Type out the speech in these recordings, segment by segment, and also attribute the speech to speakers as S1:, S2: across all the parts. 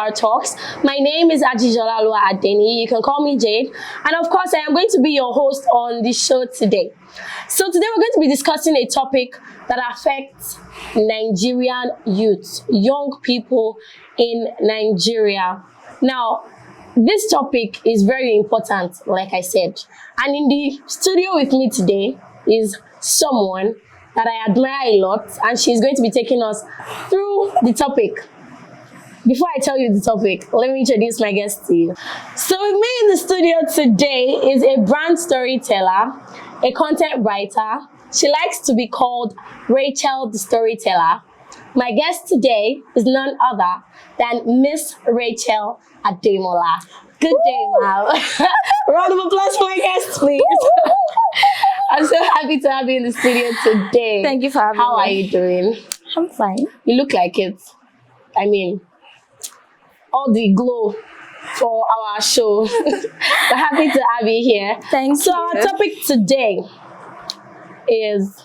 S1: our talks. My name is Ajijola Lua Adeni. You can call me Jade. And of course, I am going to be your host on the show today. So today we're going to be discussing a topic that affects Nigerian youth, young people in Nigeria. Now, this topic is very important, like I said. And in the studio with me today is someone that I admire a lot, and she's going to be taking us through the topic. Before I tell you the topic, let me introduce my guest to you. So with me in the studio today is a brand storyteller, a content writer. She likes to be called Rachel the Storyteller. My guest today is none other than Miss Rachel Ademola. Good day, ma'am. Round of applause for my guest, please. I'm so happy to have you in the studio today.
S2: Thank you for having me.
S1: How are you doing?
S2: I'm fine.
S1: You look like it. I mean, all the glow for our show. We're happy to have you here.
S2: Thank
S1: so
S2: you.
S1: Our topic today is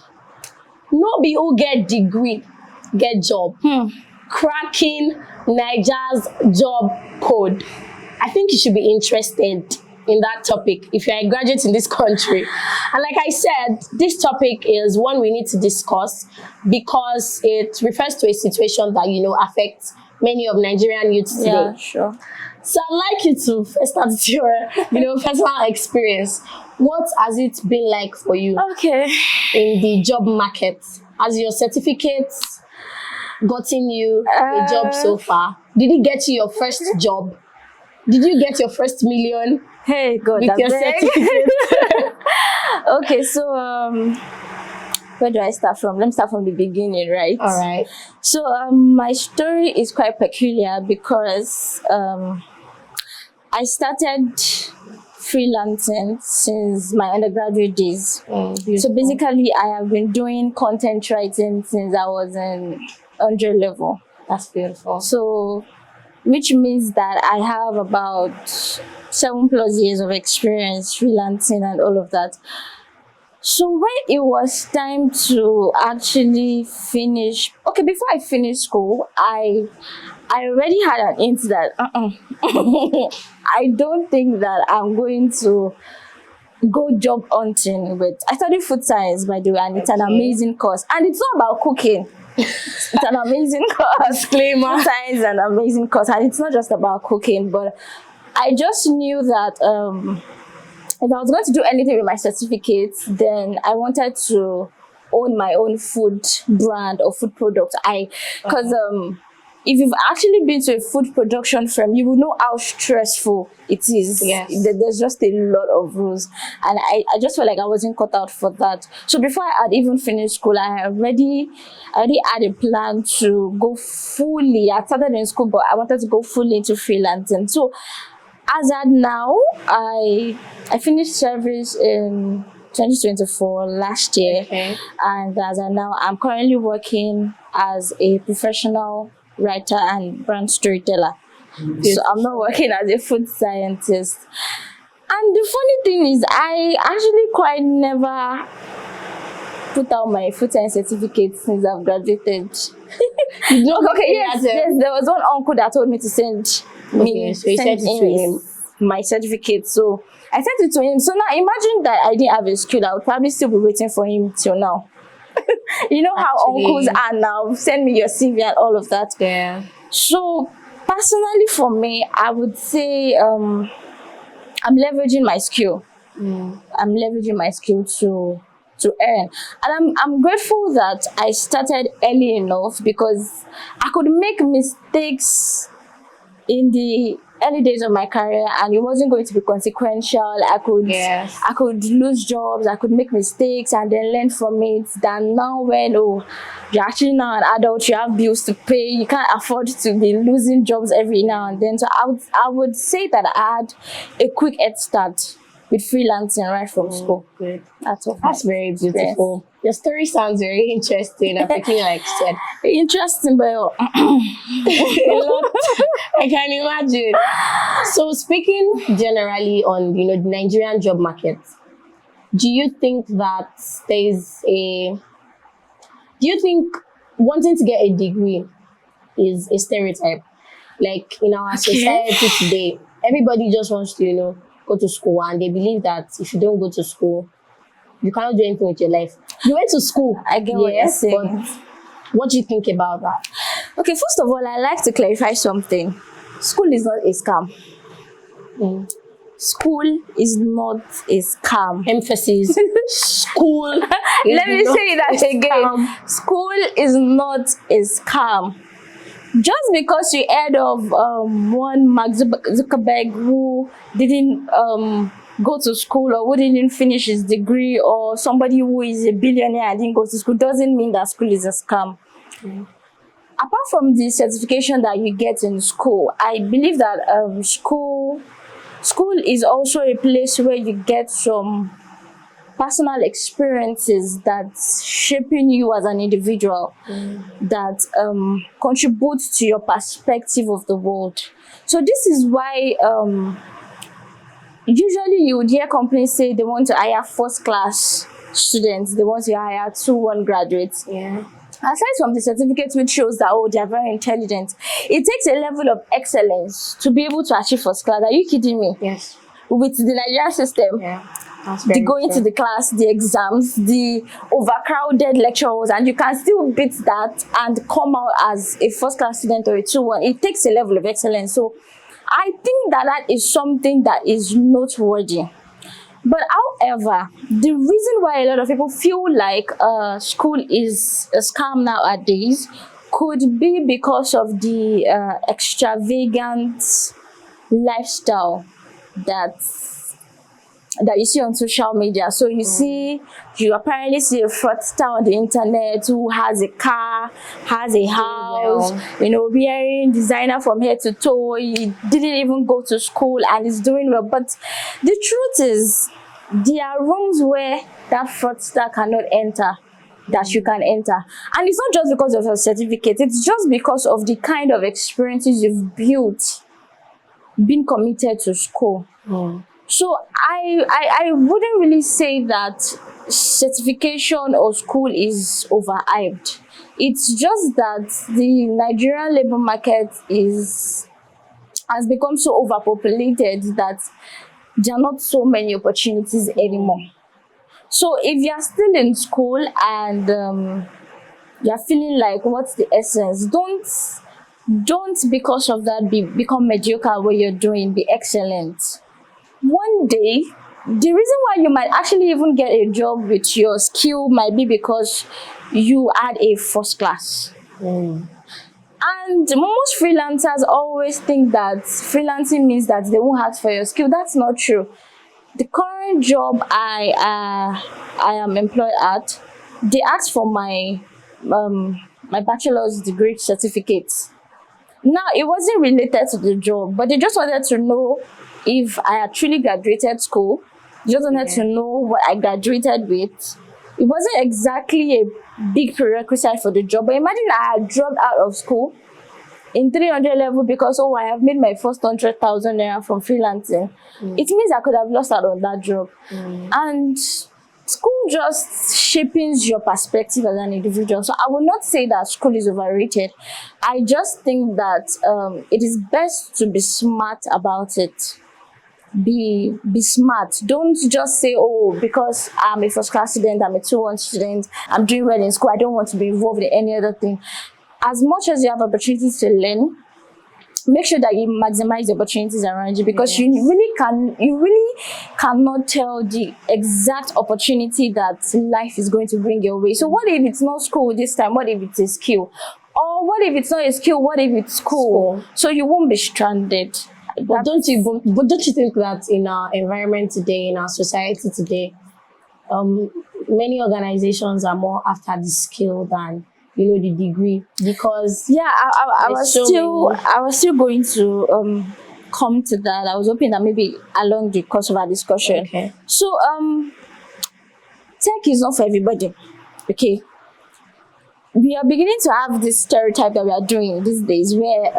S1: no be who get degree, get job. Cracking Niger's job code. I think you should be interested in that topic if you're a graduate in this country. And like I said, this topic is one we need to discuss because it refers to a situation that, affects many of Nigerian youths today.
S2: Yeah, sure.
S1: So I'd like you to first start with your, personal experience. What has it been like for you in the job market? Has your certificates gotten you a job so far? Did it get you your first job? Did you get your first million?
S2: Hey, God,
S1: with your certificate?
S2: Okay, so where do I start from? Let me start from the beginning, right?
S1: All right.
S2: So my story is quite peculiar because I started freelancing since my undergraduate days. So basically, I have been doing content writing since I was in 100 level.
S1: That's beautiful.
S2: So, which means that I have about 7+ years of experience freelancing and all of that. So when it was time to actually finish, before I finished school, I already had an hint that I don't think that I'm going to go job hunting with. I studied food science, by the way, and it's an amazing course. And it's not about cooking. It's an amazing course.
S1: Disclaimer.
S2: Food science is an amazing course, and it's not just about cooking, but I just knew that if I was going to do anything with my certificates, then I wanted to own my own food brand or food product. Because if you've actually been to a food production firm, you will know how stressful it is.
S1: Yes.
S2: There's just a lot of rules. And I just felt like I wasn't cut out for that. So before I had even finished school, I already had a plan to go fully. I started in school, but I wanted to go fully into freelancing. So as at now, I finished service in 2024 last year.
S1: Okay.
S2: And as at now, I'm currently working as a professional writer and brand storyteller. So I'm not working as a food scientist. And the funny thing is, I actually quite never put out my food science certificate since I've graduated. Yes, there was one uncle that told me to send
S1: so you sent it to him.
S2: My certificate. So I sent it to him. So now imagine that I didn't have a skill. I would probably still be waiting for him till now. You know how uncles are now. Send me your CV and all of that.
S1: Yeah.
S2: So personally for me, I would say I'm leveraging my skill. I'm leveraging my skill to earn. And I'm grateful that I started early enough because I could make mistakes in the early days of my career and it wasn't going to be consequential. I could lose jobs, I could make mistakes and then learn from it, than now when you're actually now an adult, you have bills to pay, you can't afford to be losing jobs every now and then. So I would say that I had a quick head start with freelancing right from school.
S1: Good.
S2: That's
S1: very beautiful. Your story sounds very interesting. I'm thinking, like you said,
S2: interesting, but
S1: a lot. I can imagine. So, speaking generally on the Nigerian job market, do you think wanting to get a degree is a stereotype? Like in our society today, everybody just wants to, go to school, and they believe that if you don't go to school, you cannot do anything with your life. You went to school,
S2: I get what you're saying.
S1: but what do you think about that?
S2: Okay, first of all, I like to clarify something. School is not a scam. School is not a scam.
S1: Emphasis. School.
S2: Let me say that again. School is not a scam. Just because you heard of one Mark Zuckerberg who didn't go to school, or who didn't finish his degree, or somebody who is a billionaire and didn't go to school, doesn't mean that school is a scam. Apart from the certification that you get in school, I believe that school is also a place where you get some personal experiences that's shaping you as an individual, that contributes to your perspective of the world. So this is why usually you would hear companies say they want to hire first class students, they want to hire 2-1 graduates.
S1: Yeah.
S2: Aside from the certificate which shows that, oh, they are very intelligent, it takes a level of excellence to be able to achieve first class. Are you kidding me?
S1: Yes.
S2: With the Nigerian system, the going to the class, the exams, the overcrowded lecturers, and you can still beat that and come out as a first class student or a 2-1. It takes a level of excellence. So I think that is something that is noteworthy. But however, the reason why a lot of people feel like school is a scam nowadays could be because of the extravagant lifestyle that you see on social media. So you apparently see a fraudster on the internet who has a car, has a house, wearing designer from head to toe. He didn't even go to school and is doing well. But the truth is, there are rooms where that fraudster cannot enter, that you can enter. And it's not just because of your certificate, it's just because of the kind of experiences you've built being committed to school. So I wouldn't really say that certification or school is overhyped. It's just that the Nigerian labor market has become so overpopulated that there are not so many opportunities anymore. So if you're still in school and you're feeling like, what's the essence? Don't because of that become mediocre what you're doing. Be excellent. One day, the reason why you might actually even get a job with your skill might be because you had a first class. And most freelancers always think that freelancing means that they won't ask for your skill. That's not true. The current job I am employed at, they asked for my bachelor's degree certificate. Now, it wasn't related to the job, but they just wanted to know if I had truly graduated school. They just wanted to know what I graduated with. It wasn't exactly a big prerequisite for the job, but imagine I had dropped out of school in 300 level because, I have made my first 100,000 naira from freelancing. It means I could have lost out on that job. And school just shapes your perspective as an individual. So I will not say that school is overrated. I just think that it is best to be smart about it. Be smart. Don't just say, because I'm a first class student, I'm a 2-1 student, I'm doing well in school, I don't want to be involved in any other thing. As much as you have opportunities to learn, make sure that you maximize the opportunities around you, because you really cannot tell the exact opportunity that life is going to bring your way. So what if it's not school this time? What if it's a skill? Or what if it's not a skill? What if it's school? So you won't be stranded.
S1: But don't you think that in our environment today, in our society today, many organizations are more after the skill than the degree? Because
S2: I was still going to come to that. I was hoping that maybe along the course of our discussion.
S1: Okay.
S2: So tech is not for everybody. Okay. we are beginning to have this stereotype that we are doing these days where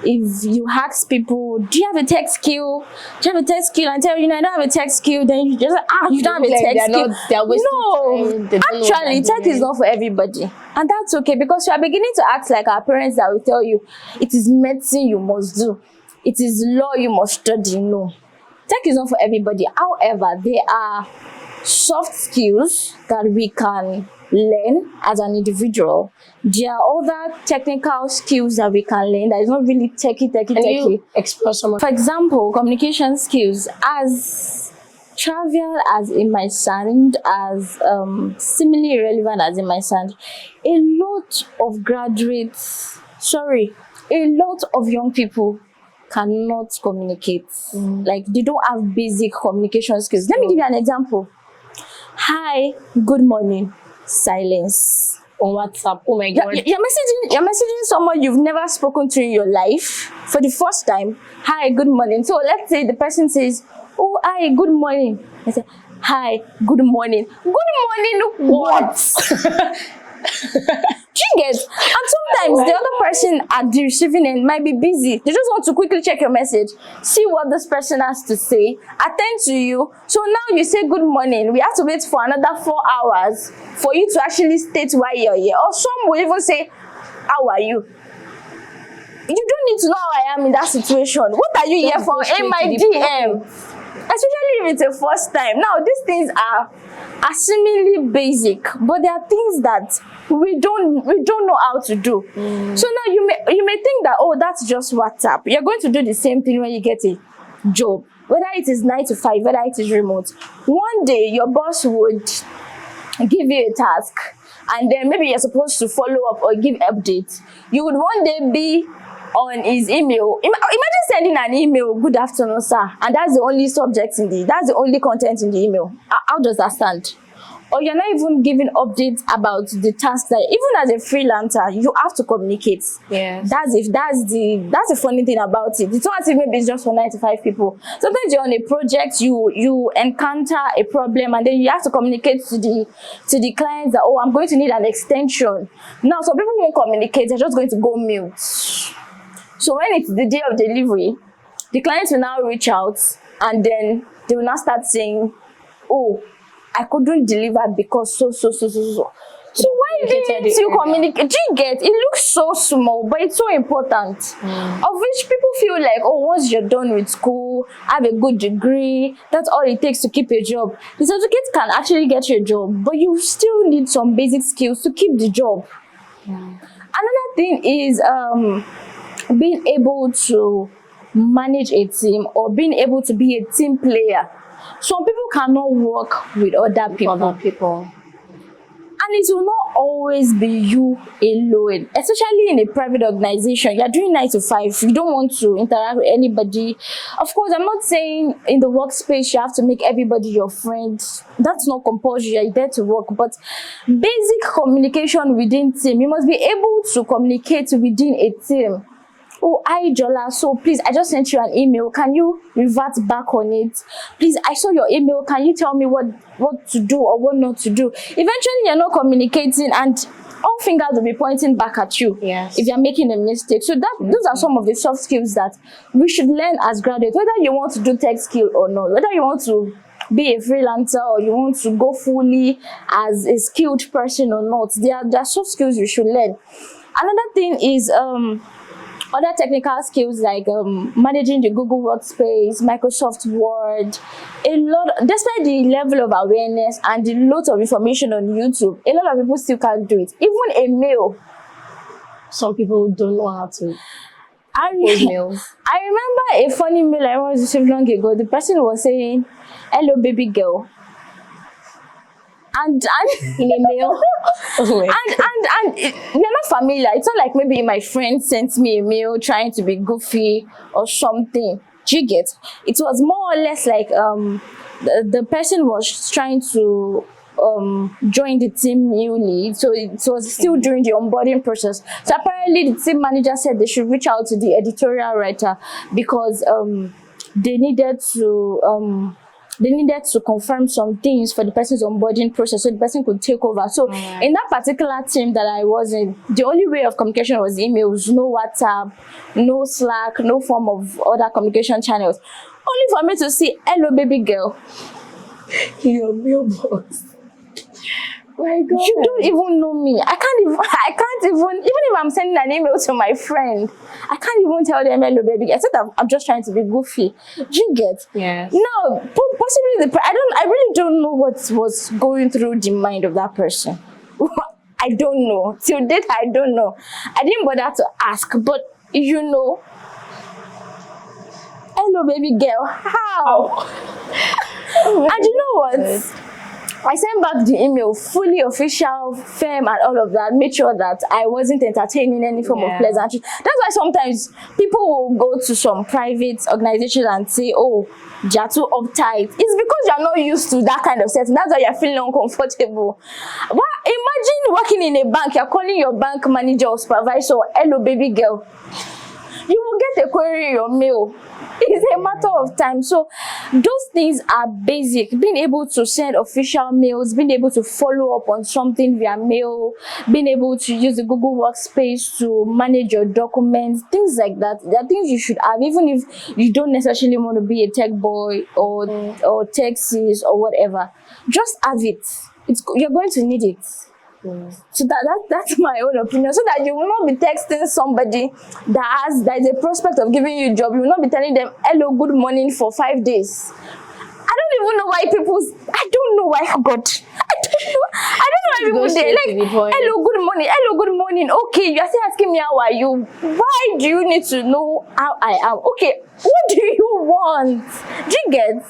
S2: if you ask people, do you have a tech skill? Do you have a tech skill? And tell you, I don't have a tech skill, then you just like, you don't have a tech skill. No, actually, tech is not for everybody. And that's okay, because you are beginning to act like our parents that will tell you it is medicine you must do, it is law you must study. No, tech is not for everybody. However, there are soft skills that we can learn as an individual. There are other technical skills that we can learn that is not really techie.
S1: Can you explore some of?
S2: For example, communication skills. As trivial as it might sound, as seemingly irrelevant as it might sound, a lot of young people cannot communicate. Like, they don't have basic communication skills. Let me give you an example. Hi, good morning. Silence.
S1: On WhatsApp. Oh my God.
S2: You're messaging someone you've never spoken to in your life for the first time. Hi, good morning. So let's say the person says, oh, hi, good morning. I say, hi, good morning. Good morning, what? Do you get? And sometimes the other person at the receiving end might be busy. They just want to quickly check your message, see what this person has to say, attend to you. So now you say good morning. We have to wait for another 4 hours for you to actually state why you're here. Or some will even say, how are you? You don't need to know how I am in that situation. What are you here for? In my DM. Especially if it's a first time. Now, these things are seemingly basic, but there are things that we don't know how to do. So now you may think that, oh, that's just WhatsApp. You're going to do the same thing when you get a job, whether it is 9 to 5, whether it is remote. One day your boss would give you a task, and then maybe you're supposed to follow up or give updates. You would one day be on his email. Imagine sending an email, good afternoon, sir, and that's the only subject that's the only content in the email. How does that stand? Or you're not even giving updates about the task that, even as a freelancer, you have to communicate.
S1: Yes.
S2: That's the funny thing about it. It's not as if maybe it's just for 95 people. Sometimes you're on a project, you encounter a problem, and then you have to communicate to the clients that, oh, I'm going to need an extension. Now, some people won't communicate, they're just going to go mute. So when it's the day of delivery, the clients will now reach out, and then they will now start saying, oh, I couldn't deliver because so. So why didn't you communicate? Do you get? It looks so small, but it's so important. Of which people feel like, oh, once you're done with school, have a good degree, that's all it takes to keep a job. The certificate can actually get you a job, but you still need some basic skills to keep the job. Another thing is being able to manage a team, or being able to be a team player. Some people cannot work with other people. And it will not always be you alone, especially in a private organization. You're doing 9 to 5. You don't want to interact with anybody. Of course, I'm not saying in the workspace you have to make everybody your friend. That's not compulsory. You're there to work. But basic communication within team. You must be able to communicate within a team. Oh, hi, Jola. So please, I just sent you an email. Can you revert back on it? Please, I saw your email. Can you tell me what to do or what not to do? Eventually, you're not communicating, and all fingers will be pointing back at you.
S1: Yes.
S2: If you're making a mistake. So those are some of the soft skills that we should learn as graduates, whether you want to do tech skill or not, whether you want to be a freelancer or you want to go fully as a skilled person or not. There are soft skills you should learn. Another thing is other technical skills like managing the Google Workspace, Microsoft Word. Despite the level of awareness and the lot of information on YouTube, a lot of people still can't do it. Even a mail.
S1: Some people don't know how to
S2: post mails. I remember a funny mail I was received long ago. The person was saying, "Hello, baby girl." And
S1: in a mail.
S2: and we're not familiar. It's not like maybe my friend sent me a mail trying to be goofy or something. Do you get? It was more or less like the person was trying to join the team newly, so it was still during the onboarding process. So apparently the team manager said they should reach out to the editorial writer because they needed to they needed to confirm some things for the person's onboarding process so the person could take over. So in that particular team that I was in, the only way of communication was emails, no WhatsApp, no Slack, no form of other communication channels. Only for me to see, hello baby girl,
S1: Your mailbox. My God.
S2: you don't even know me. I can't even if I'm sending an email to my friend, I can't even tell them hello baby. I said I'm just trying to be goofy. Do you get?
S1: Yes.
S2: No, possibly I really don't know what was going through the mind of that person. I don't know. Till date, I don't know. I didn't bother to ask, but you know, hello baby girl, how? And you know what? I sent back the email, fully official, firm, and all of that. Made sure that I wasn't entertaining any form of pleasantry. That's why sometimes people will go to some private organizations and say, "Oh, you're too uptight." It's because you're not used to that kind of setting. That's why you're feeling uncomfortable. But imagine working in a bank. You're calling your bank manager or supervisor, "Hello, baby girl." You will get a query in your mail. It's a matter of time. So those things are basic. Being able to send official mails, being able to follow up on something via mail, being able to use the Google Workspace to manage your documents, things like that. There are things you should have, even if you don't necessarily want to be a tech boy or tech sis or whatever. Just have it. You're going to need it. So that's my own opinion. So that you will not be texting somebody that is a prospect of giving you a job. You will not be telling them hello, good morning for 5 days. I don't even know why people. I don't know why God. I don't know why people say like hello, good morning. Okay, you are still asking me how are you. Why do you need to know how I am? Okay, what do you want? Do you get?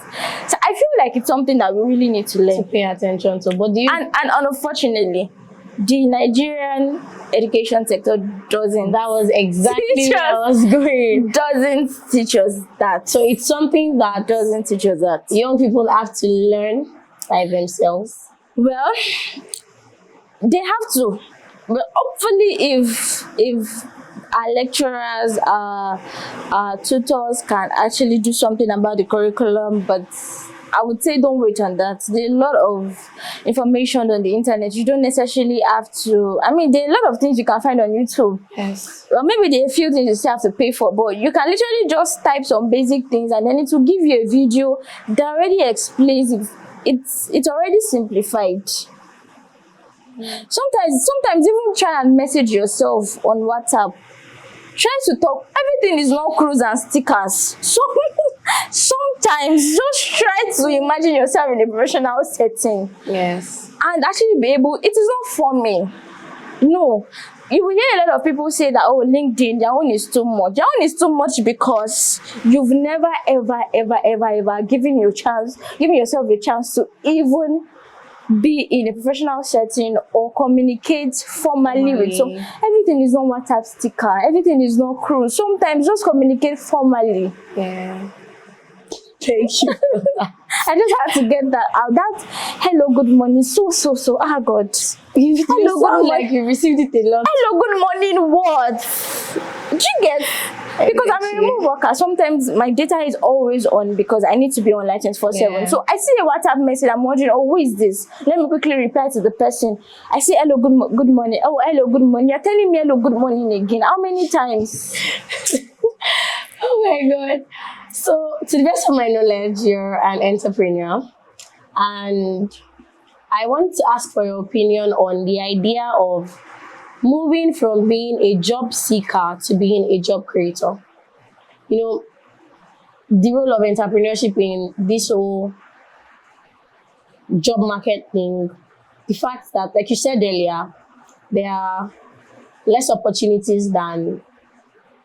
S2: So I feel like it's something that we really need to learn
S1: To pay attention to. But do you?
S2: and unfortunately, the Nigerian education sector doesn't.
S1: That was exactly
S2: teach
S1: where I
S2: us.
S1: was going.
S2: Doesn't teach us that.
S1: So it's something that
S2: Doesn't teach us that.
S1: young people have to learn by themselves.
S2: Well, they have to. But hopefully, if our lecturers, our tutors can actually do something about the curriculum, but I would say don't wait on that. There's a lot of information on the internet. You don't necessarily have to. I mean, there are a lot of things you can find on YouTube.
S1: Yes.
S2: Or maybe there are a few things you still have to pay for, but you can literally just type some basic things and then it will give you a video that already explains it. It's already simplified. Sometimes even try and message yourself on WhatsApp. Try to talk. Everything is not cruise and stickers. So sometimes just try to imagine yourself in a professional setting.
S1: Yes.
S2: And actually be able. It is not for me. No. You will hear a lot of people say that, oh, LinkedIn, their own is too much. Their own is too much because you've never, ever given yourself a chance to even be in a professional setting or communicate formally with some. Everything is not WhatsApp sticker. Everything is not cruise. Sometimes just communicate formally.
S1: Yeah. Thank you.
S2: I just had to get that out. That hello, good morning. So. Ah, God.
S1: You
S2: Hello, good
S1: sound like you received it a lot.
S2: Hello, good morning. What? Do you get? Because I'm a remote worker. Sometimes my data is always on because I need to be online 24/7.
S1: Yeah.
S2: So I see a WhatsApp message. I'm wondering, oh, who is this? Let me quickly reply to the person. I say hello, good morning. Oh, hello, good morning. You're telling me hello, good morning again. How many times?
S1: Oh my God. So, to the best of my knowledge, you're an entrepreneur. And I want to ask for your opinion on the idea of moving from being a job seeker to being a job creator. You know, the role of entrepreneurship in this whole job market thing, the fact that, like you said earlier, there are less opportunities than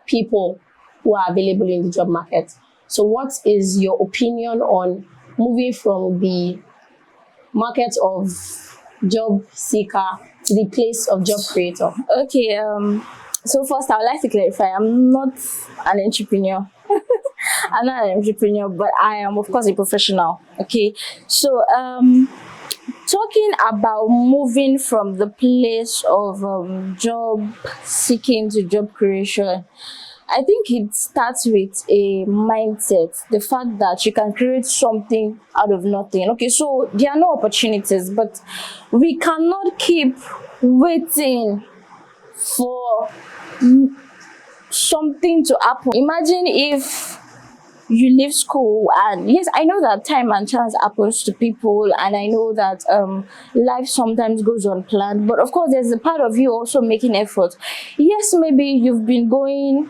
S1: people who are available in the job market. So what is your opinion on moving from the market of job seeker to the place of job creator?
S2: Okay, so first I would like to clarify, I'm not an entrepreneur. I'm not an entrepreneur, but I am of course a professional. Okay, so talking about moving from the place of job seeking to job creation, I think it starts with a mindset, the fact that you can create something out of nothing. Okay, so there are no opportunities, but we cannot keep waiting for something to happen. Imagine if you leave school, and yes, I know that time and chance happens to people, and I know that life sometimes goes unplanned, but of course there's a part of you also making effort. Yes, maybe you've been going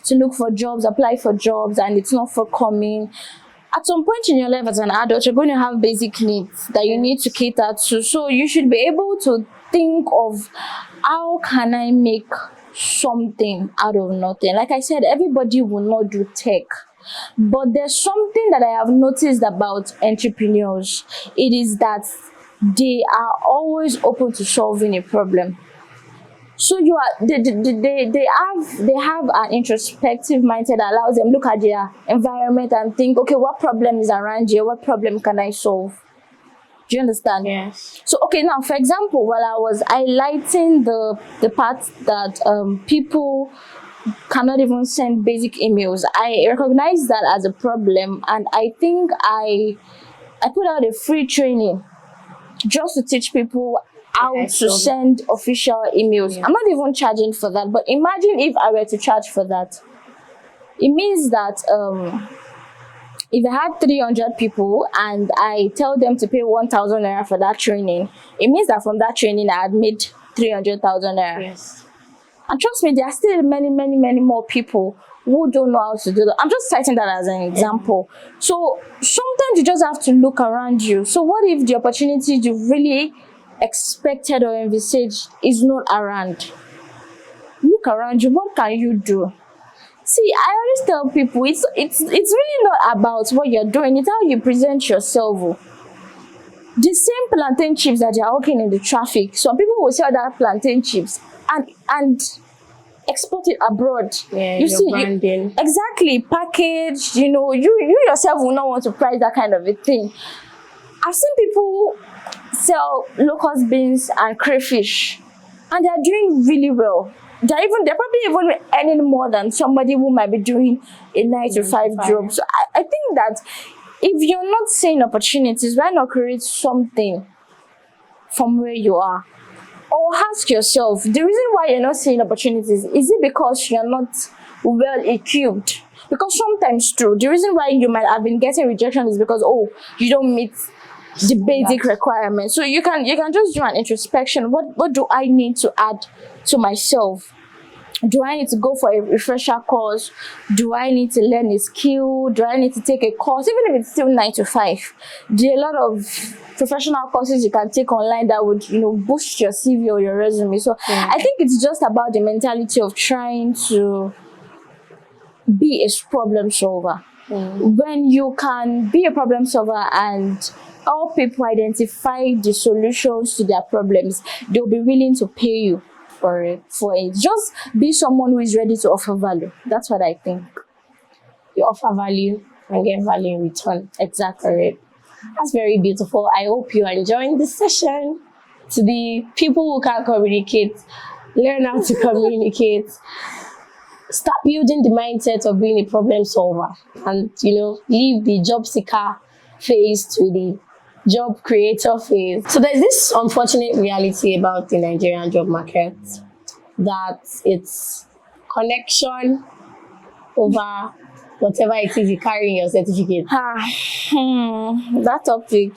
S2: to look for jobs, apply for jobs, and it's not forthcoming. At some point in your life as an adult, you're going to have basic needs that you need to cater to. So you should be able to think of, how can I make something out of nothing? Like I said, everybody will not do tech. But there's something that I have noticed about entrepreneurs. It is that they are always open to solving a problem. So they have an introspective mindset that allows them look at their environment and think, okay, what problem is around here? What problem can I solve? Do you understand?
S1: Yes.
S2: So okay, now for example, while I was highlighting the part that people cannot even send basic emails, I recognize that as a problem, and I think I put out a free training just to teach people how to send official emails. I'm not even charging for that, but imagine if I were to charge for that. It means that if I had 300 people and I tell them to pay 1,000 naira for that training, it means that from that training I had made 300,000 naira.
S1: Yes.
S2: And trust me, there are still many, many, many more people who don't know how to do that. I'm just citing that as an example. So sometimes you just have to look around you. So what if the opportunity you really expected or envisaged is not around? Look around you. What can you do? See, I always tell people it's really not about what you're doing, it's how you present yourself. The same plantain chips that you're hawking in the traffic, some people will sell that plantain chips and export it abroad.
S1: Yeah,
S2: you
S1: your
S2: see,
S1: branding.
S2: Exactly, packaged. You yourself will not want to price that kind of a thing. I've seen people sell locust beans and crayfish, and they're doing really well. They're probably even earning more than somebody who might be doing a 9 to 5 job. So I think that if you're not seeing opportunities, why not create something from where you are? Or ask yourself, the reason why you're not seeing opportunities, is it because you're not well equipped? Because sometimes true, the reason why you might have been getting rejection is because, oh, you don't meet the basic requirements. So you can just do an introspection. What do I need to add to myself? Do I need to go for a refresher course? Do I need to learn a skill? Do I need to take a course? Even if it's still 9 to 5, there are a lot of professional courses you can take online that would boost your CV or your resume. So I think it's just about the mentality of trying to be a problem solver. When you can be a problem solver and help people identify the solutions to their problems, they'll be willing to pay you for it. Just be someone who is ready to offer value. That's what I think.
S1: You offer value and get value in return.
S2: Exactly.
S1: Correct. That's very beautiful. I hope you are enjoying this session. To the people who can't communicate, learn how to communicate. Start building the mindset of being a problem solver, and leave the job seeker phase to the job creator phase. So there's this unfortunate reality about the Nigerian job market, that it's connection over whatever it is you carry in your certificate.
S2: That topic.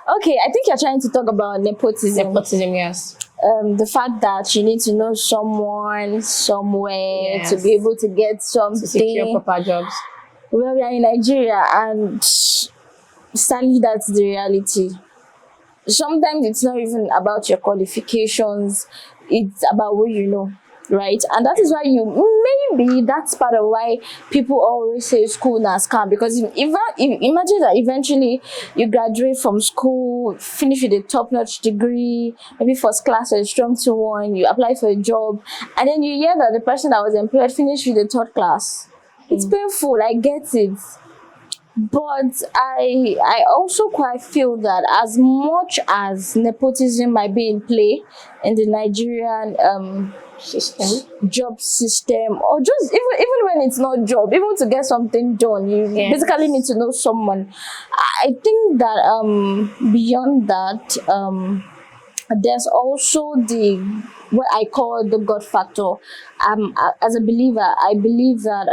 S2: Okay, I think you're trying to talk about nepotism.
S1: Nepotism, yes.
S2: The fact that you need to know someone somewhere to be able to get something.
S1: To secure proper jobs.
S2: Well, we are in Nigeria, and sadly, that's the reality. Sometimes it's not even about your qualifications, it's about what you know, right? And that is why maybe that's part of why people always say school na scam, because imagine that eventually you graduate from school, finish with a top-notch degree, maybe first class or a strong 2-1, you apply for a job, and then you hear that the person that was employed finished with a third class. It's painful, I get it. But I also quite feel that as much as nepotism might be in play in the Nigerian job system, or just even when it's not job, even to get something done, you basically need to know someone. I think that beyond that, there's also the what I call the God factor. As a believer, I believe that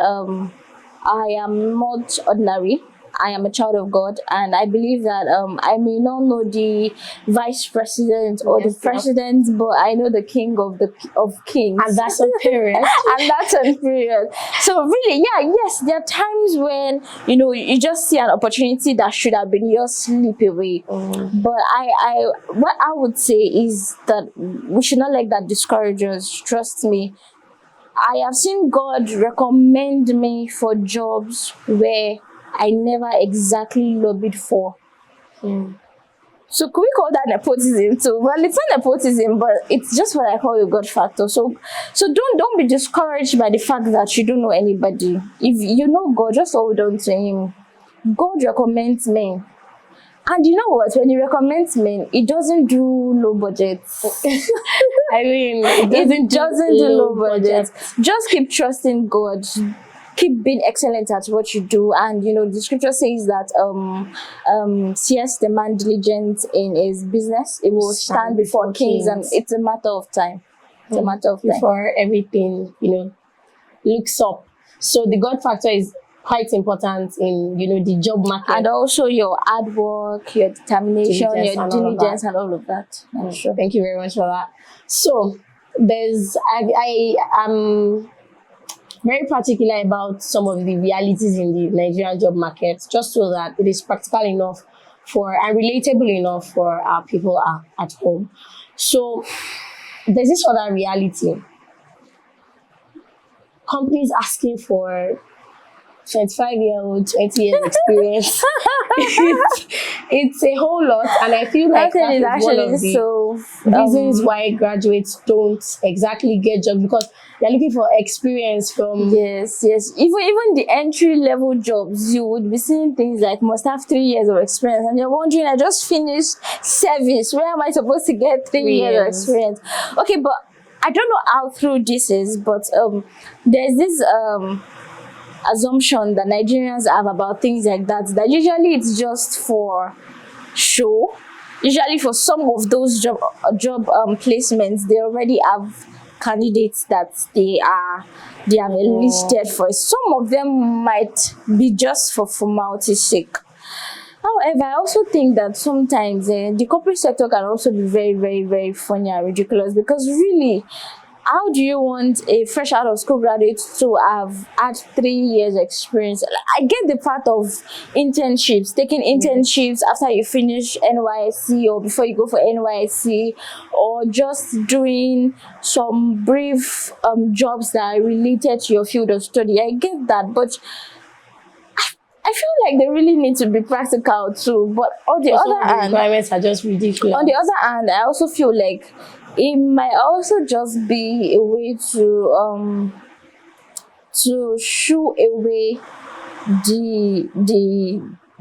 S2: I am not ordinary. I am a child of God, and I believe that I may not know the vice president or the president, but I know the king of kings,
S1: And that's a period.
S2: and that's a period. So really, yes, there are times when you just see an opportunity that should have been yours slip away. But I what I would say is that we should not let that discourage us. Trust me. I have seen God recommend me for jobs where I never exactly lobbied for. So could we call that nepotism too? Well, it's not nepotism, but it's just what I call the God factor. So don't be discouraged by the fact that you don't know anybody. If you know God, just hold on to Him. God recommends men. And you know what? When He recommends men, He doesn't do low budget.
S1: I mean,
S2: It doesn't do low budget. Just keep trusting God. Keep being excellent at what you do, and the scripture says that CS the man diligent in his business, it will stand before kings, and it's a matter of time. It's a matter of time
S1: before everything looks up. So the God factor is quite important in the job market,
S2: and also your hard work, your determination, your diligence, and all of that.
S1: Sure. Thank you very much for that. So I am very particular about some of the realities in the Nigerian job market, just so that it is practical enough and relatable enough for our people at home. So there's this other reality. Companies asking for 25-year-old, 20 years experience. it's a whole lot, and I feel like that is one of the reasons why graduates don't exactly get jobs, because they're looking for experience from
S2: yes. Even the entry level jobs, you would be seeing things like must have 3 years of experience, and you're wondering, I just finished service. Where am I supposed to get 3 years of experience? Okay, but I don't know how true this is, but there's this assumption that Nigerians have about things like that usually it's just for show. Usually for some of those job placements, they already have candidates that they have enlisted for. Some of them might be just for formality's sake. However, I also think that sometimes the corporate sector can also be very, very, very funny and ridiculous, because really, how do you want a fresh out of school graduate to have had 3 years experience? I get the part of internships, taking internships after you finish NYSC or before you go for NYSC, or just doing some brief jobs that are related to your field of study. I get that, but I feel like they really need to be practical too. But on the other hand,
S1: requirements are just ridiculous.
S2: On the other hand, I also feel like it might also just be a way to shoo away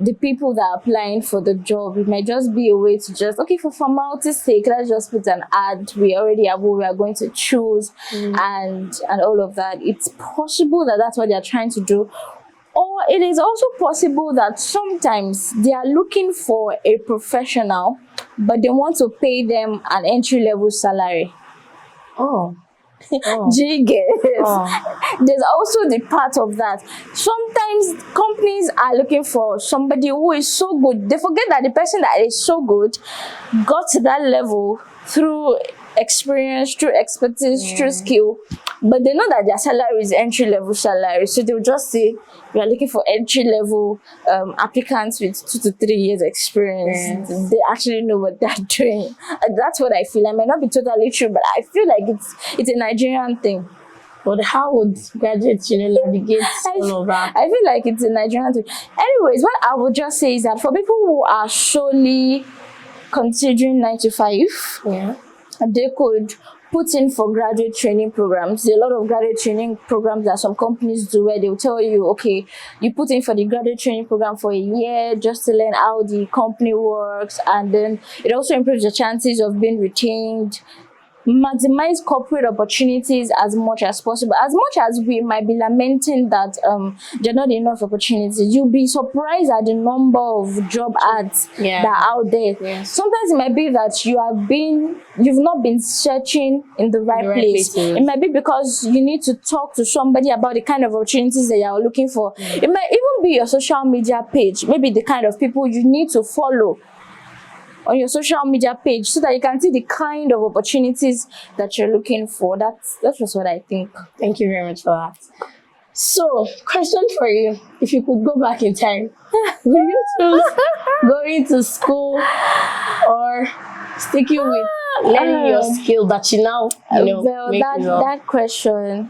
S2: the people that are applying for the job. It might just be a way to just, okay, for formality's sake, let's just put an ad. We already have who we are going to choose and all of that. It's possible that that's what they're trying to do. Or it is also possible that sometimes they are looking for a professional, but they want to pay them an entry-level salary.
S1: Oh.
S2: Do you get it? There's also the part of that. Sometimes companies are looking for somebody who is so good. They forget that the person that is so good got to that level through experience, through expertise, through skill, but they know that their salary is entry-level salary, so they'll just say we are looking for entry-level applicants with 2 to 3 years experience. They actually know what they're doing. That's what I feel. I might not be totally true, but I feel like it's a Nigerian thing.
S1: But how would graduates navigate all of that?
S2: I feel like it's a Nigerian thing. Anyways, what I would just say is that for people who are solely considering 9 to 5, they could put in for graduate training programs. There are a lot of graduate training programs that some companies do, where they'll tell you, okay, you put in for the graduate training program for a year just to learn how the company works, and then it also improves the chances of being retained. maximize corporate opportunities as much as possible. As much as we might be lamenting that there are not enough opportunities, you'll be surprised at the number of job ads
S1: Yeah.
S2: that are out there.
S1: Yes.
S2: Sometimes it might be that you've not been searching in the right place.
S1: places.
S2: It might be because you need to talk to somebody about the kind of opportunities that you're looking for. It might even be your social media page, maybe the kind of people you need to follow on your social media page so that you can see the kind of opportunities that you're looking for. That's just what I think.
S1: Thank you very much for that. So, question for you. If you could go back in time, would you choose going to school or sticking with learning your skill that you now,
S2: Well,
S1: make enough?
S2: that question.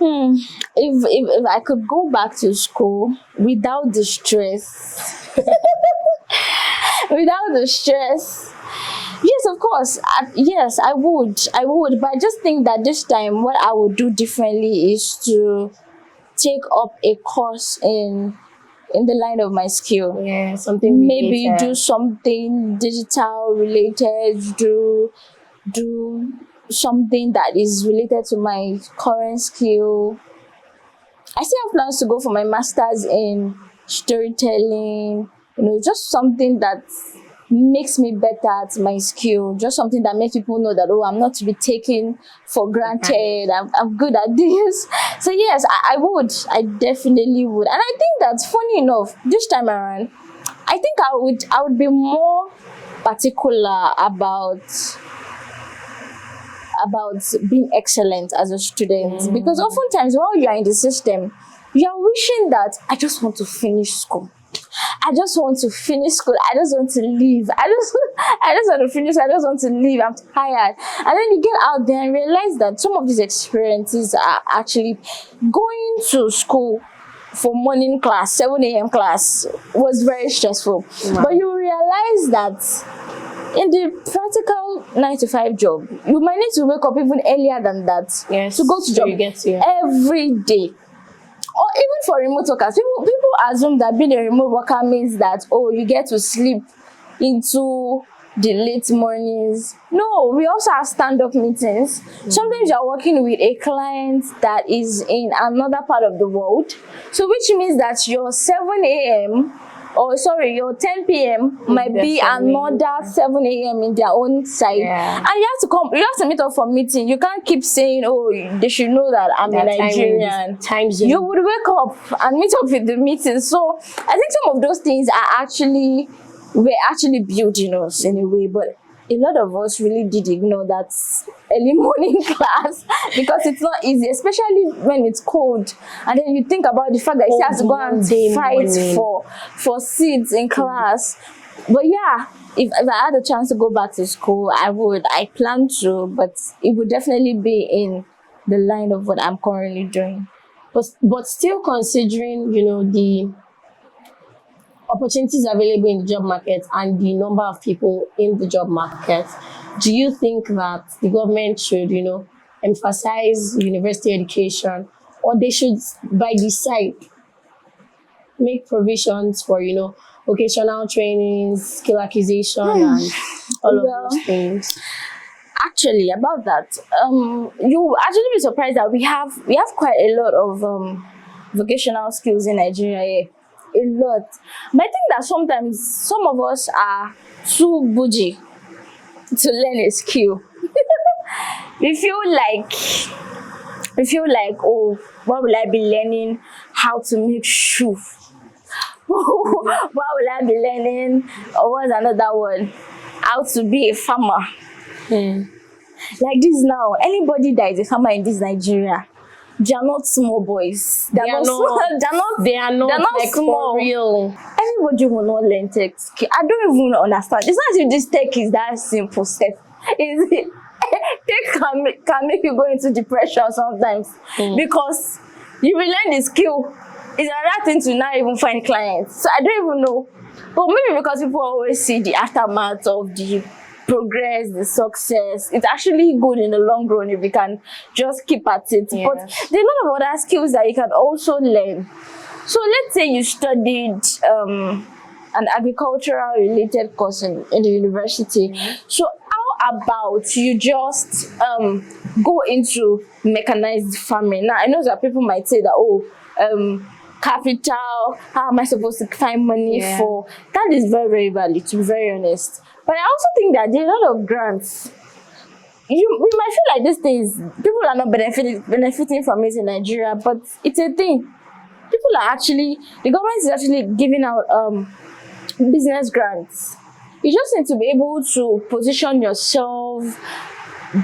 S2: If I could go back to school without the stress, without the stress, yes, of course, yes, I would. But I just think that this time, what I would do differently is to take up a course in the line of my skill.
S1: Yeah, something
S2: Maybe
S1: related.
S2: do something digital related, do something that is related to my current skill. I still have plans to go for my master's in storytelling, just something that makes me better at my skill, just something that makes people know that, oh, I'm not to be taken for granted, I'm good at this. So yes, I definitely would. And I think that's funny enough, this time around, I think I would be more particular about being excellent as a student, because oftentimes while you are in the system, you are wishing that I just want to finish school. I just want to finish school. I just want to leave. I just want to finish. I just want to leave. I'm tired. And then you get out there and realize that some of these experiences are actually going to school for morning class, 7 a.m. class was very stressful.
S1: Wow.
S2: But you realize that in the practical 9 to 5 job, you might need to wake up even earlier than that
S1: Yes,
S2: to go to
S1: so
S2: job
S1: you get to,
S2: every day. Or even for remote workers, people assume that being a remote worker means that, oh, you get to sleep into the late mornings. No, we also have stand-up meetings. Sometimes you're working with a client that is in another part of the world. So which means that your 7 a.m. your 10 p.m. might be another 7 a.m. in their own side.
S1: Yeah.
S2: And you have to meet up for meeting. You can't keep saying, oh, they should know that I'm a Nigerian.
S1: Time zone.
S2: You would wake up and meet up with the meeting. So I think some of those things were actually built in us in a way, but a lot of us really did ignore that early morning class because it's not easy, especially when it's cold. And then you think about the fact that you have to go and fight for seats in class. But yeah, if I had a chance to go back to school, I would. I plan to, but it would definitely be in the line of what I'm currently doing.
S1: But still considering, the opportunities available in the job market and the number of people in the job market, do you think that the government should, emphasize university education, or they should, by the side, make provisions for, vocational trainings, skill acquisition, and all of those things?
S2: Actually, about that, you actually be surprised that we have quite a lot of vocational skills in Nigeria. A lot. But I think that sometimes some of us are too bougie to learn a skill. we feel like, oh, what will I be learning? How to make shoe? What will I be learning? Or what's another one? How to be a farmer. Like this now, anybody that is a farmer in this Nigeria, they are not small boys. They are not
S1: like
S2: small.
S1: For real.
S2: Everybody will not learn tech skill. I don't even understand. It's not as if this tech is that simple, Seth. Is it? Tech can make you go into depression sometimes because you will learn the skill. It's another thing to not even find clients. So I don't even know. But maybe because people always see the aftermath of the progress, the success, it's actually good in the long run if you can just keep at it.
S1: Yes.
S2: But there are a lot of other skills that you can also learn. So let's say you studied an agricultural related course in the university. So about you just go into mechanized farming. Now I know that people might say that, oh, capital, how am I supposed to find money for? That is very, very valid, to be very honest. But I also think that there are a lot of grants. We might feel like these days people are not benefiting from it in Nigeria, but it's a thing. People are actually, the government is actually giving out business grants. You just need to be able to position yourself,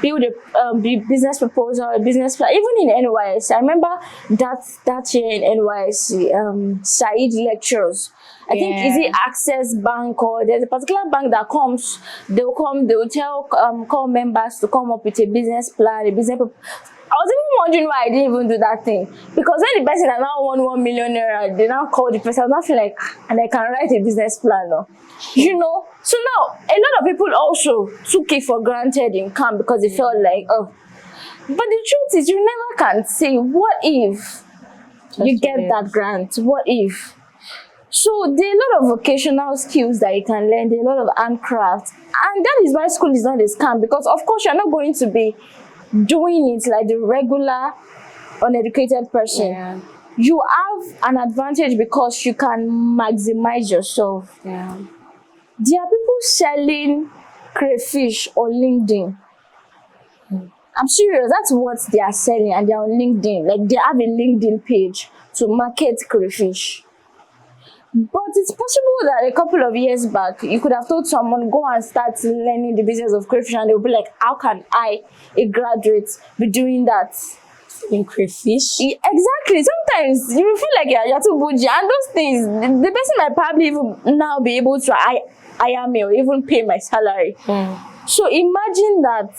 S2: build a business proposal, a business plan. Even in NYSC, I remember that year in NYSC, Said lectures. I think, is it Access Bank, or there's a particular bank that comes, they will tell core members to come up with a business plan, a business I was even wondering why I didn't even do that thing. Because when the person that now won 1 million naira, they now call the person, I was not feeling like, and I can write a business plan now. You know? So now, a lot of people also took it for granted in camp because they felt like, oh. But the truth is, you never can say, what if you get that grant? What if? So there are a lot of vocational skills that you can learn, there are a lot of handcraft. And that is why school is not a scam, because of course you're not going to be doing it like the regular uneducated person.
S1: Yeah.
S2: You have an advantage because you can maximize yourself.
S1: Yeah.
S2: There are people selling crayfish on LinkedIn. I'm serious, that's what they are selling, and they're on LinkedIn. Like, they have a LinkedIn page to market crayfish. But it's possible that a couple of years back, you could have told someone, go and start learning the business of crayfish, and they'll be like, how can I, a graduate, be doing that?
S1: In crayfish?
S2: Exactly. Sometimes you feel like you're too bougie, and those things, the person might probably even now be able to hire me or even pay my salary. So imagine that.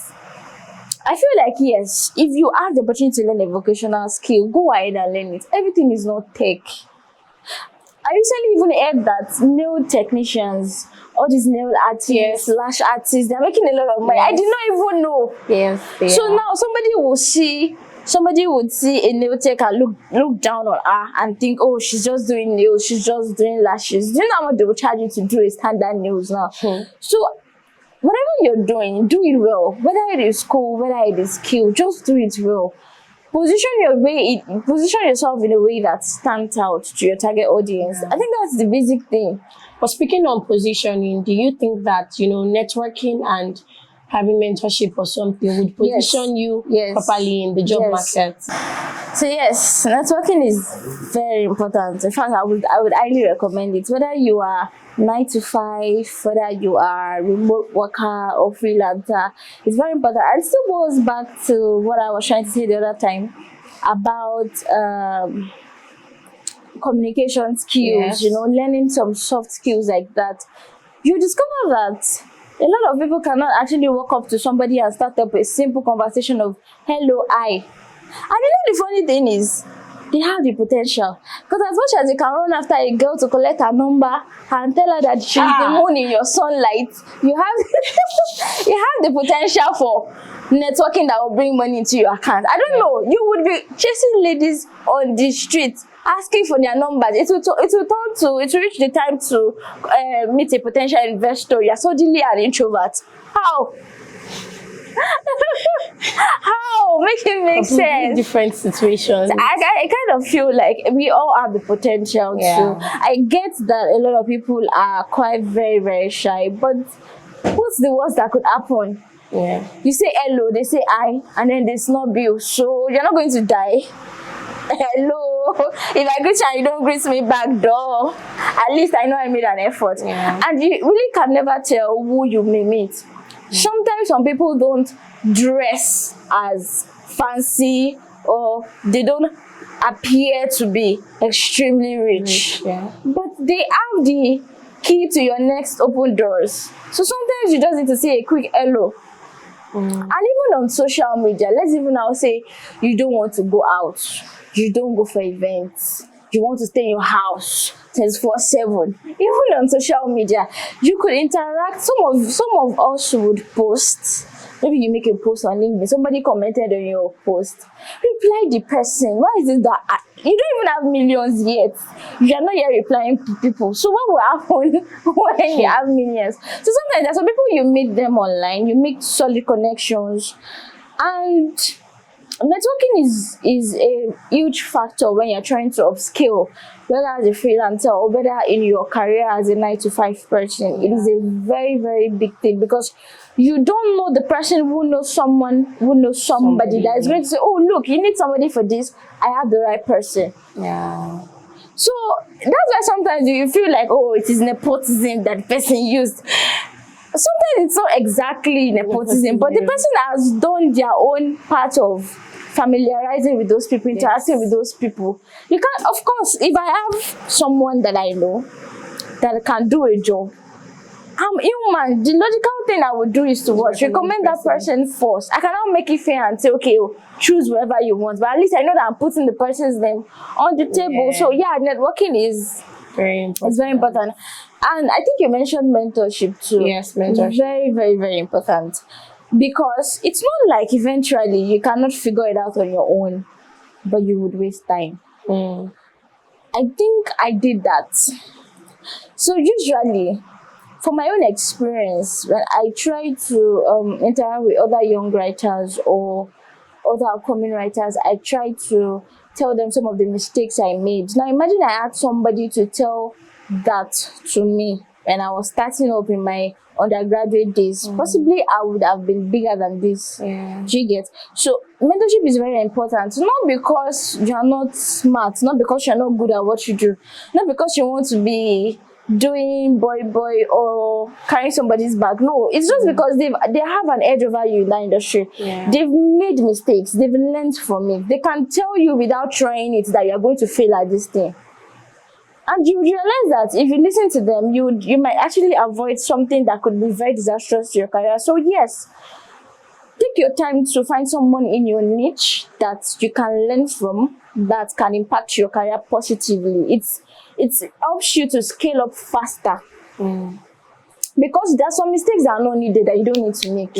S2: I feel like, yes, if you have the opportunity to learn a vocational skill, go ahead and learn it. Everything is not tech. I recently even heard that nail technicians, all these nail artists, slash artists, they're making a lot of money. I did not even know.
S1: Yes.
S2: So now somebody would see a nail tech and look down on her and think, oh, she's just doing nails, she's just doing lashes. Do you know how much they will charge you to do a standard nails now? So whatever you're doing, do it well. Whether it is school, whether it is skill, just do it well. Position yourself in a way that stands out to your target audience. I think that's the basic thing.
S1: But speaking on positioning, do you think that, networking and having mentorship or something would position you properly in the job market?
S2: So yes, networking is very important. In fact, I would highly recommend it. Whether you are 9 to 5, whether you are remote worker or freelancer, it's very important. And it still goes back to what I was trying to say the other time about communication skills, learning some soft skills like that. You discover that a lot of people cannot actually walk up to somebody and start up a simple conversation of hello, hi. And the funny thing is, they have the potential. Because as much as you can run after a girl to collect her number and tell her that she's the moon in your sunlight, you have you have the potential for networking that will bring money into your account. I don't know. You would be chasing ladies on the street, asking for their numbers. It will reach the time to meet a potential investor. You're suddenly an introvert. How? How? Make it make sense.
S1: Different situations.
S2: I kind of feel like we all have the potential to. I get that a lot of people are quite very, very shy, but what's the worst that could happen? You say hello, they say hi, and then they snub you. So you're not going to die. Hello, if I greet you and you don't greet me back, door, at least I know I made an effort. And you really can never tell who you may meet. Sometimes some people don't dress as fancy, or they don't appear to be extremely rich, but they have the key to your next open doors. So sometimes you just need to say a quick hello. And even on social media, let's even now say you don't want to go out, you don't go for events, you want to stay in your house 24/7. Even on social media, you could interact. Some of us would post maybe you make a post on LinkedIn, somebody commented on your post, reply the person. Why is it that you don't even have millions yet? You are not yet replying to people. So what will happen when you have millions? So sometimes there's some people you meet them online, you make solid connections, and networking is a huge factor when you're trying to upskill, whether as a freelancer or whether in your career as a 9-to-5 person. It is a very, very big thing, because you don't know the person who knows someone who knows somebody that is going to say, oh, look, you need somebody for this. I have the right person.
S1: Yeah.
S2: So that's why sometimes you feel like, oh, it is nepotism that the person used. Sometimes it's not exactly nepotism, but the person has done their own part of familiarizing with those people, interacting with those people. You can, of course, if I have someone that I know that can do a job, I'm human. The logical thing I would do is to recommend that person first. I cannot make it fair and say, okay, choose whoever you want, but at least I know that I'm putting the person's name on the table. So yeah, networking is
S1: very important.
S2: It's very important. And I think you mentioned mentorship too.
S1: Yes, mentorship.
S2: Very, very, very important. Because it's not like eventually you cannot figure it out on your own, but you would waste time. I think I did that. So usually, from my own experience, when I try to interact with other young writers or other upcoming writers, I try to tell them some of the mistakes I made. Now imagine I had somebody to tell that to me when I was starting up in my undergraduate days. Possibly I would have been bigger than this. Do you get? So mentorship is very important, not because you are not smart, not because you're not good at what you do, not because you want to be doing boy or carrying somebody's bag. No, it's just because they have an edge over you in that industry. They've made mistakes, they've learned from it. They can tell you without trying it that you're going to fail at this thing. And you realize that if you listen to them, you might actually avoid something that could be very disastrous to your career. So yes, take your time to find someone in your niche that you can learn from, that can impact your career positively. It helps you to scale up faster. Because there are some mistakes that are not needed, that you don't need to make.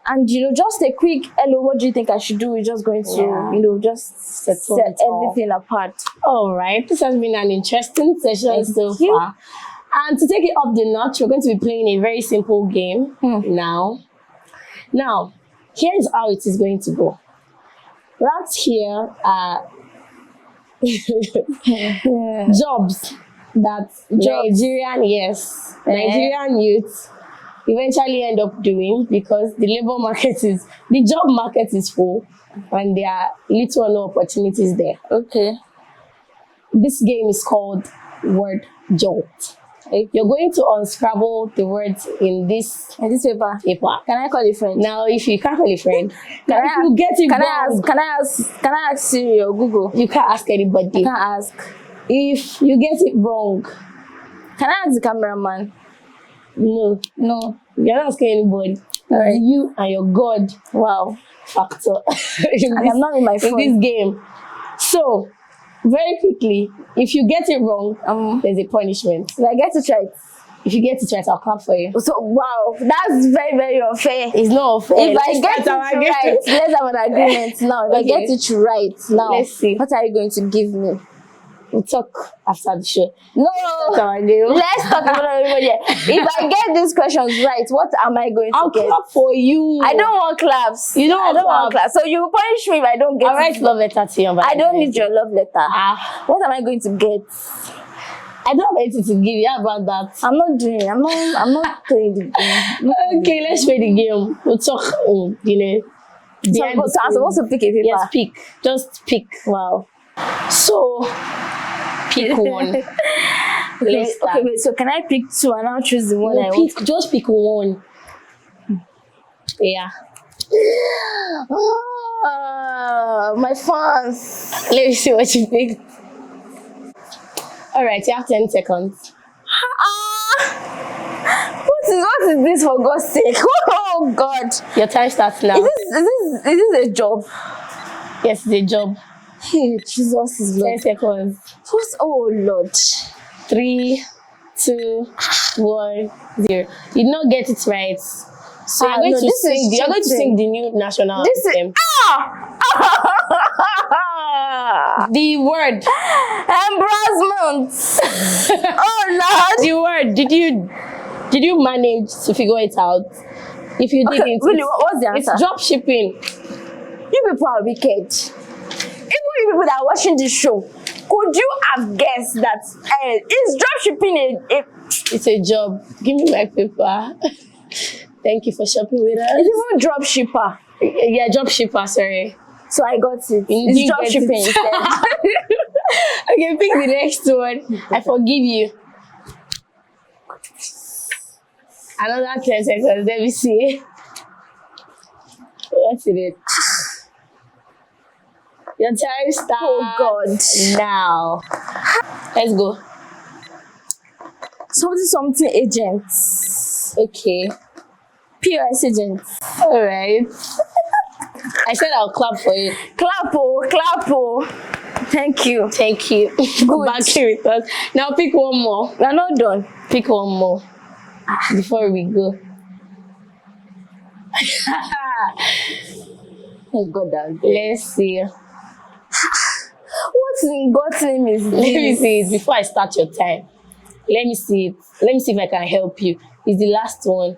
S2: And just a quick hello, what do you think I should do, is just going to just set everything apart.
S1: All right, this has been an interesting session so far. And to take it up the notch, we're going to be playing a very simple game now. Now, here's how it is going to go. Right here are jobs that Nigerian youths eventually end up doing, because the job market is full and there are little or no opportunities there.
S2: Okay.
S1: This game is called Word Jolt. You're going to unscramble the words in this paper.
S2: Can I call a friend?
S1: Now, if you can't call a friend, if you get it wrong,
S2: can I ask Siri or Google?
S1: You can't ask anybody.
S2: I can't ask.
S1: If you get it wrong,
S2: can I ask the cameraman?
S1: No. You're not asking anybody.
S2: Right.
S1: You and your God factor.
S2: I'm not in my phone.
S1: In this game. So, very quickly, if you get it wrong, there's a punishment.
S2: If I get it right,
S1: if you get it right, I'll clap for you.
S2: So wow, that's very, very unfair.
S1: It's not unfair.
S2: If I get it right, let's have an agreement now. If I get it right now,
S1: let's see.
S2: What are you going to give me?
S1: We'll talk after the show.
S2: No,
S1: let's
S2: talk about everybody. If I get these questions right, what am I going to get?
S1: I'll clap for you.
S2: I don't want claps.
S1: You don't want claps.
S2: So you punish me if I don't get
S1: I'll write love letter to you.
S2: I don't need your love letter. What am I going to get?
S1: I don't have anything to give you. How about that?
S2: I'm not playing the game.
S1: Okay, let's play the game. We'll talk,
S2: So I'm supposed to pick a paper?
S1: Yes, pick. Just pick.
S2: Wow.
S1: So, pick one.
S2: Okay, wait, so can I pick two and I'll choose the one I want?
S1: Just pick one. Yeah.
S2: My fans.
S1: Let me see what you picked. Alright, you have 10 seconds.
S2: What is this, for God's sake? Oh God.
S1: Your time starts now.
S2: Is this a job?
S1: Yes, it's a job.
S2: Hey, Jesus is Lord.
S1: 10 seconds.
S2: Oh Lord.
S1: 3, 2, 1, 0. You did not get it right. So you're going
S2: no,
S1: to
S2: this is
S1: sing. You're going to
S2: cheating.
S1: sing the new national
S2: This is
S1: anthem. The word.
S2: embarrassment. Oh Lord.
S1: The word. Did you manage to figure it out? If you
S2: Okay,
S1: didn't,
S2: really, what's the
S1: it's
S2: answer?
S1: drop shipping.
S2: You people are wicked. Even you people that are watching this show, could you have guessed that is dropshipping a
S1: It's a job. Give me my paper. Thank you for shopping with us.
S2: it's even drop shipper?
S1: Yeah, drop shipper. Sorry.
S2: So I got it.
S1: You
S2: It's
S1: didn't
S2: drop
S1: get
S2: shipping
S1: it.
S2: instead.
S1: Okay, pick the next one. I forgive you. Another 10 seconds. Let me see. What's in it? Your time starts.
S2: Oh God.
S1: Now. Let's go.
S2: Something agents.
S1: Okay.
S2: POS agents.
S1: All right. I said I'll clap for you.
S2: Clap oh. Thank you.
S1: Thank you.
S2: Good.
S1: Back here with us. Now pick one more.
S2: We are not done.
S1: Pick one more before we go.
S2: Oh God, that.
S1: Let's see.
S2: What in God's name is
S1: Let me
S2: this?
S1: see it before I start your time. Let me see it. Let me see if I can help you. It's the last one.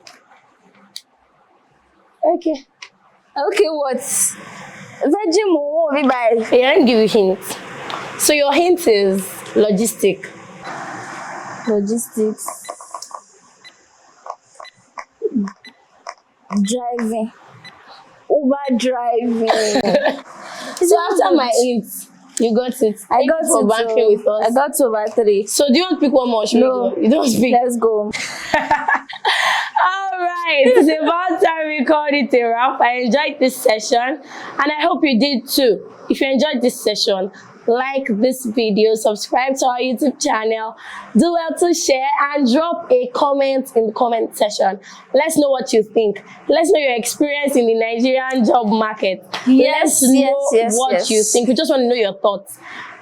S1: Okay.
S2: Okay, what? Virgin Mo, be by.
S1: Yeah, let me give you a hint. So your hint is logistic.
S2: Logistics. Driving. Uber driving.
S1: So after my hint, you got it.
S2: I
S1: Thank
S2: got
S1: you for
S2: it.
S1: banking with us.
S2: I got to over 3.
S1: So do you want to pick one more? Should we
S2: No.
S1: go? You don't speak.
S2: Let's go.
S1: All right, it's about time we called it a wrap. I enjoyed this session and I hope you did too. If you enjoyed this session, like this video, subscribe to our YouTube channel, do well to share and drop a comment in the comment section. Let's know what you think. Let's know your experience in the Nigerian job market.
S2: Yes,
S1: Let's know
S2: yes,
S1: what
S2: yes.
S1: you think. We just want to know your thoughts.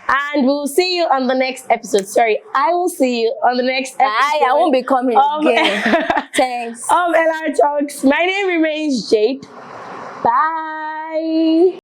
S1: And we'll see you on the next episode. Sorry, I will see you on the next episode.
S2: I won't be coming again. Thanks.
S1: Of LR Talks. My name remains Jade. Bye.